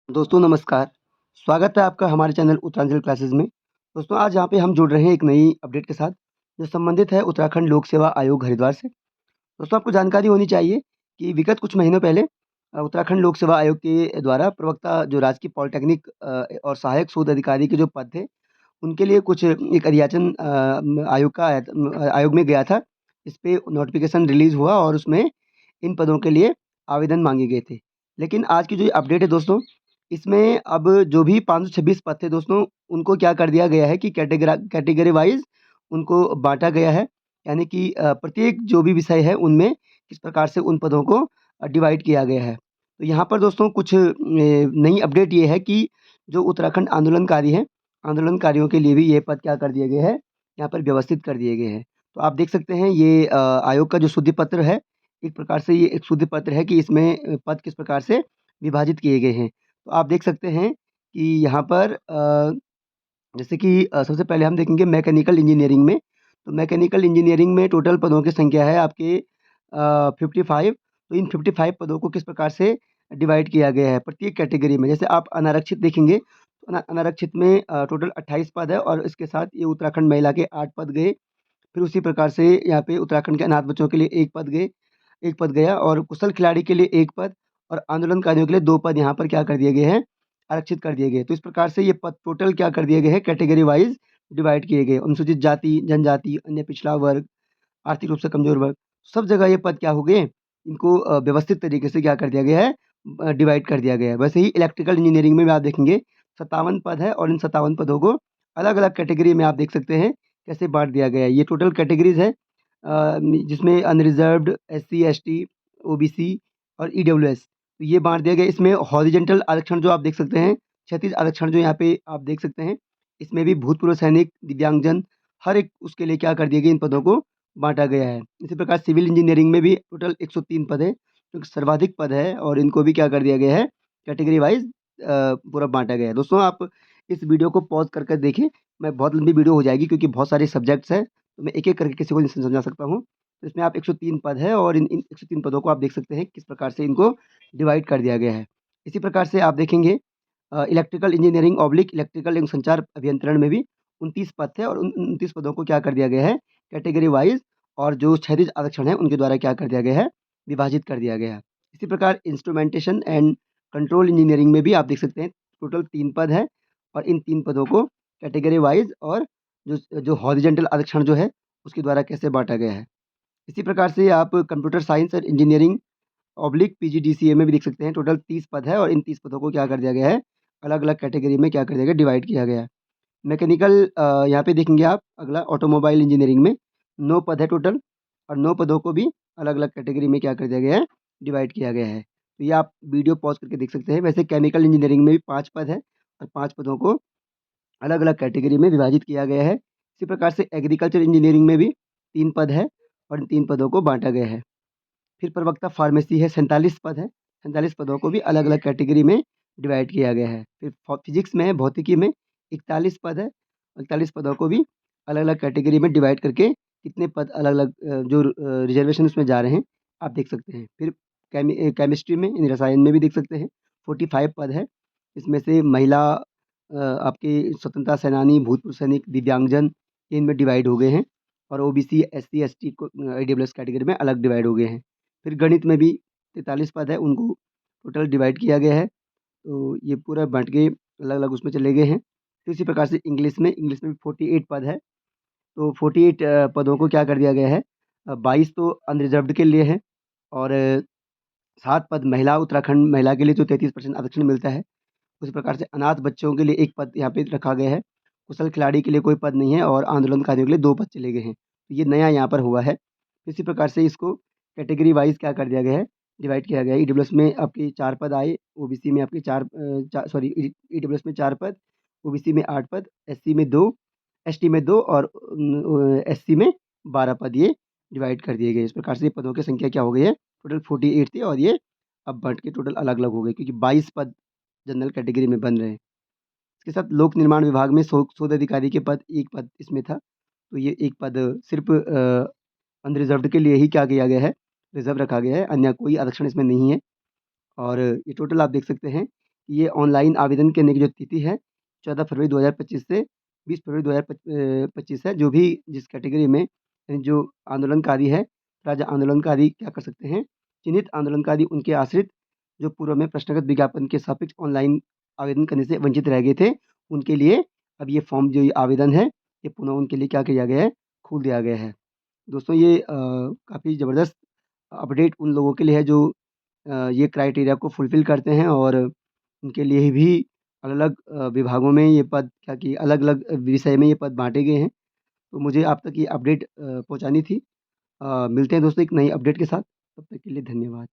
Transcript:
दोस्तों नमस्कार, स्वागत है आपका हमारे चैनल उत्तरांचल क्लासेस में। दोस्तों आज यहाँ पे हम जुड़ रहे हैं एक नई अपडेट के साथ, जो संबंधित है उत्तराखंड लोक सेवा आयोग हरिद्वार से। दोस्तों आपको जानकारी होनी चाहिए कि विगत कुछ महीनों पहले उत्तराखंड लोक सेवा आयोग के द्वारा प्रवक्ता जो राजकीय पॉलिटेक्निक और सहायक शोध अधिकारी के जो पद थे, उनके लिए कुछ एक अधियाचन आयोग का आयोग में गया था। इस पे नोटिफ़िकेशन रिलीज़ हुआ और उसमें इन पदों के लिए आवेदन माँगे गए थे। लेकिन आज की जो ये अपडेट है दोस्तों, इसमें अब जो भी 526 पद थे दोस्तों, उनको क्या कर दिया गया है कि कैटेगरी वाइज़ उनको बाँटा गया है। यानी कि प्रत्येक जो भी विषय है उनमें किस प्रकार से उन पदों को डिवाइड किया गया है। तो यहाँ पर दोस्तों कुछ नई अपडेट ये है कि जो उत्तराखंड आंदोलनकारी हैं, आंदोलनकारियों के लिए भी ये पद क्या कर दिए गए हैं, यहाँ पर व्यवस्थित कर दिए गए हैं। तो आप देख सकते हैं ये आयोग का जो शुद्धि पत्र है, एक प्रकार से ये एक शुद्धि पत्र है कि इसमें पद किस प्रकार से विभाजित किए गए हैं। तो आप देख सकते हैं कि यहाँ पर जैसे कि सबसे पहले हम देखेंगे मैकेनिकल इंजीनियरिंग में, तो मैकेनिकल इंजीनियरिंग में टोटल पदों की संख्या है आपके 55। तो इन 55 पदों को किस प्रकार से डिवाइड किया गया है प्रत्येक कैटेगरी में। जैसे आप अनारक्षित देखेंगे, तो अनारक्षित में टोटल 28 पद है और इसके साथ ये उत्तराखंड महिला के 8 पद गए। फिर उसी प्रकार से यहाँ पे उत्तराखंड के अनाथ बच्चों के लिए 1 पद गया और कुशल खिलाड़ी के लिए 1 पद और आंदोलनकारियों के लिए 2 पद यहाँ पर क्या कर दिए गए हैं, आरक्षित कर दिए गए। तो इस प्रकार से ये पद टोटल क्या कर दिए गए हैं, कैटेगरी वाइज़ डिवाइड किए गए। अनुसूचित जाति, जनजाति, अन्य पिछड़ा वर्ग, आर्थिक रूप से कमज़ोर वर्ग, सब जगह ये पद क्या हो गए, इनको व्यवस्थित तरीके से क्या कर दिया गया है, डिवाइड कर दिया गया है। वैसे ही इलेक्ट्रिकल इंजीनियरिंग में भी आप देखेंगे 57 पद है और इन 57 पदों को अलग-अलग कैटेगरी में आप देख सकते हैं कैसे बाँट दिया गया है। ये टोटल कैटेगरीज़ है जिसमें अनरिज़र्व्ड, एससी, एसटी, ओबीसी और ईडब्ल्यूएस, तो ये बाँट दिया गया है। इसमें हॉरिज़ॉन्टल आरक्षण जो आप देख सकते हैं, क्षैतिज आरक्षण जो यहाँ पे आप देख सकते हैं, इसमें भी भूतपूर्व सैनिक, दिव्यांगजन, हर एक उसके लिए क्या कर दिए गए, इन पदों को बाँटा गया है। इसी प्रकार सिविल इंजीनियरिंग में भी टोटल 103 पद हैं, जो कि सर्वाधिक पद है और इनको भी क्या कर दिया गया है, कैटेगरी वाइज़ पूरा बाँटा गया है। दोस्तों आप इस वीडियो को पॉज़ कर कर देखें, मैं बहुत लंबी वीडियो हो जाएगी क्योंकि बहुत सारे सब्जेक्ट्स हैं, तो मैं एक-एक करके किसी को नहीं समझा सकता हूँ। तो इसमें आप 103 पद है और इन इन 103 पदों को आप देख सकते हैं किस प्रकार से इनको डिवाइड कर दिया गया है। इसी प्रकार से आप देखेंगे इलेक्ट्रिकल इंजीनियरिंग ऑब्लिक इलेक्ट्रिकल एवं संचार अभियंत्रण में भी 29 पद थे और उन 29 पदों को क्या कर दिया गया है, कैटेगरी वाइज़ और जो क्षैतिज आरक्षण है उनके द्वारा क्या कर दिया गया है, विभाजित कर दिया गया है। इसी प्रकार इंस्ट्रूमेंटेशन एंड कंट्रोल इंजीनियरिंग में भी आप देख सकते हैं टोटल 3 पद हैं और इन 3 पदों को कैटेगरी वाइज़ और जो जो हॉरिज़ॉन्टल आरक्षण जो है, उसके द्वारा कैसे बाँटा गया है। इसी प्रकार से आप कंप्यूटर साइंस और इंजीनियरिंग ऑब्लिक पीजीडीसीए में भी देख सकते हैं टोटल 30 पद है और इन 30 पदों को क्या कर दिया गया है, अलग-अलग कैटेगरी में क्या कर दिया गया, डिवाइड किया गया है। मैकेनिकल यहाँ पे देखेंगे आप अगला ऑटोमोबाइल इंजीनियरिंग में 9 पद है टोटल और 9 पदों को भी अलग-अलग कैटेगरी में क्या कर दिया गया है, डिवाइड किया गया है। तो ये आप वीडियो पॉज़ करके देख सकते हैं। वैसे केमिकल इंजीनियरिंग में भी 5 पद है और 5 पदों को अलग-अलग कैटेगरी में विभाजित किया गया है। इसी प्रकार से एग्रीकल्चर इंजीनियरिंग में भी 3 पद है और इन 3 पदों को बाँटा गया है। फिर प्रवक्ता फार्मेसी है 47 पद है, 47 पदों को भी अलग-अलग कैटेगरी में डिवाइड किया गया है। फिर फिज़िक्स में है, भौतिकी में 41 पद है, 41 पदों को भी अलग-अलग कैटेगरी में डिवाइड करके कितने पद अलग-अलग जो रिज़र्वेशन उसमें जा रहे हैं, आप देख सकते हैं। फिर केमिस्ट्री में यानी रसायन में भी देख सकते हैं 45 पद है, इसमें से महिला आपके स्वतंत्रता सेनानी, भूतपूर्व सैनिक, दिव्यांगजन इनमें डिवाइड हो गए हैं और ओबीसी, एससी, एसटी को ईडब्ल्यूएस कैटेगरी में अलग डिवाइड हो गए हैं। फिर गणित में भी 43 पद है, उनको टोटल डिवाइड किया गया है, तो ये पूरा बाँट के अलग-अलग उसमें चले गए हैं। फिर इसी प्रकार से इंग्लिश में भी 48 पद है, तो 48 पदों को क्या कर दिया गया है, 22 तो अनरिज़र्व्ड के लिए है और 7 पद महिला उत्तराखंड महिला के लिए जो 33% आरक्षण मिलता है, उसी प्रकार से अनाथ बच्चों के लिए 1 पद यहाँ पे रखा गया है। कुशल खिलाड़ी के लिए कोई पद नहीं है और आंदोलनकारियों के लिए 2 पद चले गए हैं। तो ये नया यहाँ पर हुआ है। इसी प्रकार से इसको कैटेगरी वाइज़ क्या कर दिया गया है, डिवाइड किया गया है। ईडब्ल्यूएस में आपके 4 पद आए, ओबीसी में आपके 4 ईडब्ल्यूएस में 4 पद, ओबीसी में 8 पद, एससी में 2, एसटी में 2 और एससी में 12 पद ये डिवाइड कर दिए गए। इस प्रकार से ये पदों की संख्या क्या हो गई है, टोटल 48 थी और ये अब बढ़ के टोटल अलग-अलग हो गए क्योंकि 22 पद जनरल कैटेगरी में बन रहे हैं। इसके साथ लोक निर्माण विभाग में शोध अधिकारी के पद 1 पद इसमें था, तो ये 1 पद सिर्फ़ अनरिज़र्व्ड के लिए ही क्या किया गया है, रिज़र्व रखा गया है, अन्य कोई आरक्षण इसमें नहीं है। और ये टोटल आप देख सकते हैं ये ऑनलाइन आवेदन करने की जो तिथि है 14 फरवरी 2025 से 20 फरवरी 2025 है। जो भी जिस कैटेगरी में जो आंदोलनकारी है, राजा आंदोलनकारी क्या कर सकते हैं, चिन्हित आंदोलनकारी उनके आश्रित जो पूर्व में प्रश्नगत विज्ञापन के सापेक्ष ऑनलाइन आवेदन करने से वंचित रह गए थे, उनके लिए अब ये फॉर्म जो ये आवेदन है, ये पुनः उनके लिए क्या किया गया है, खोल दिया गया है। दोस्तों ये काफ़ी ज़बरदस्त अपडेट उन लोगों के लिए है जो ये क्राइटेरिया को फुलफ़िल करते हैं और उनके लिए भी अलग-अलग विभागों में ये पद क्या कि अलग-अलग विषय में ये पद बाँटे गए हैं। तो मुझे आप तक ये अपडेट पहुँचानी थी। मिलते हैं दोस्तों एक नई अपडेट के साथ, तब तक के लिए धन्यवाद।